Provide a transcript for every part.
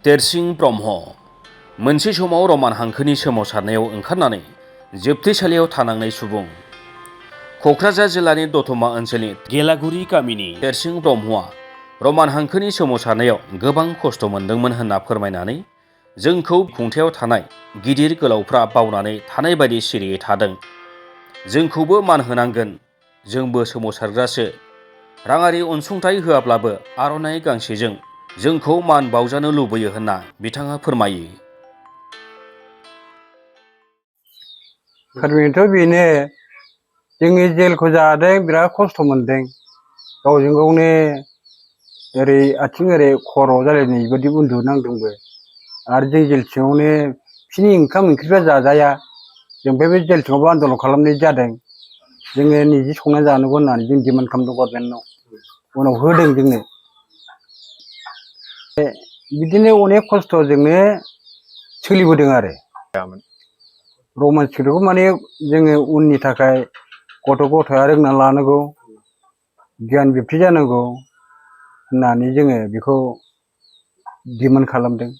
तेरसिं ब्रह्म मोनसे समाव रमान हांखोनि सोमावसारनायाव ओंखारनानै जोबथेसालियाव थानांनाय सुबुं। क'क्राझार जिल्लानि दतमा ओनसोलनि गेलागुरि गामिनि तेरसिं ब्रह्मआ रमान हांखोनि सोमावसारनायाव गोबां खस्थ' मोन्दोंमोन होनना फोरमायनानै जोंखौ खुंथायाव थानाय गिदिर गोलावफ्रा बावनानै थानाय बायदि सिरियै थादों। जोंखौबो मान होनांगोन, जोंबो सोमावसारग्रासो। राङारि अनसुंथाइ होआब्लाबो आर'नाइ गांसेजों जोंखौ मान बावजानो लुबैयो होनना बिथाङा फोरमायो। फोरमायनोथ' बेनो जोंनि जेलखौ जादों, बिराद खस्थ' मोनदों। गावजों गावनो ओरै आथिं ओरै खर' जालायनाय बायदि उन्दुनांदोंबो। आरो जों जेल सिङावनो बिसिनि ओंखाम ओंख्रिफ्रा जाजाया। जों बे जेल सिङावबो आन्दलन खालामनाय जादों। जोङो निजे संना जानांगौ होननानै जों डिमान्ड खालामदों गभर्नमेन्टनाव। उनाव होदों जोंनो। बिदिनो अनेक खस्थ'जोंनो सोलिबोदों आरो। रमान स्क्रिप्टखौ माने जोङो उननि थाखाय गथ'आ रोंना लानांगौ, गियान बेबथि जानांगौ होननानै जोङो बेखौ डिमान्ड खालामदों।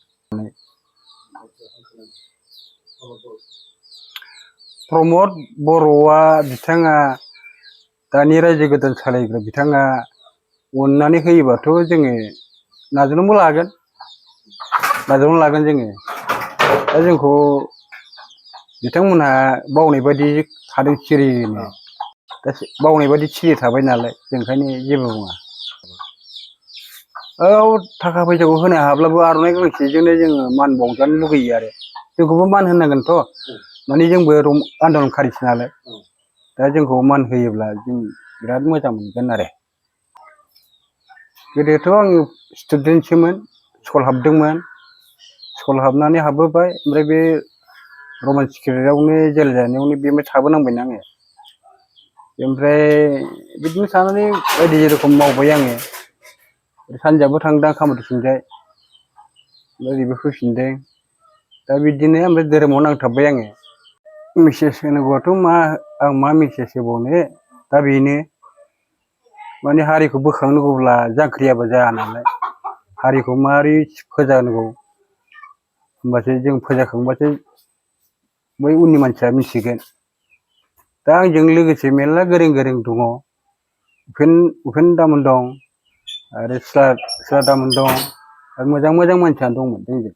प्रमद बर'आ बिथाङा दानि रायजो गोदान सालायग्रा बिथाङा अननानै होयोबाथ' जोङो नाजावनानैबो लागोन जोङो। दा जोंखौ बिथांमोनहा बावनाय बायदि थादों सिरिनो। दा बावनाय बायदि सिरि थाबाय नालाय जों ओंखायनो जेबो बुङा। औ, थाखा फैसाखौ होनो हाब्लाबो आर'नाइ गांसेजोंनो जोङो मान बावजानो लुगैयो आरो। जोंखौबो मान होनांगोनथ', माने जोंबो आन्दलनखारिसो नालाय। दा जोंखौ मान होयोब्ला जों बिराद मोजां मोनगोन आरो। गोदोथ' आङो स्टुडेन्टसोमोन, स्कुल हाबदोंमोन। स्कुल हाबनानै हाबबोबाय, ओमफ्राय बे रमान स्क्रिप्टआवनो जेल जानायावनो बेवहाय थाबोनांबायना आङो। ओमफ्राय बिदिनो थानानै बायदि रोखोम मावबाय आङो। सानजाबो थांदों खामारथिंजाय, ओरैबो फैफिनदों। दा बिदिनो ओमफ्राय धोरोमाव नांथाबबाय आङो। मेसेज होनांगौआथ' आं मा मेसेज होबावनो, दा बेनो माने हारिखौ बोखांनांगौब्ला जांख्रियाबो जाया नालाय। हारिखौ मारै फोजानांगौ होमबासो जों फोजाखांबासो बै उननि मानसिया मिथिगोन। दा आंजों लोगोसे मेरला गोरों दङ। उपेन दामोन दं, आरो सिला दामोन दं, आरो मोजां मानसियानो दंमोन जोंजों।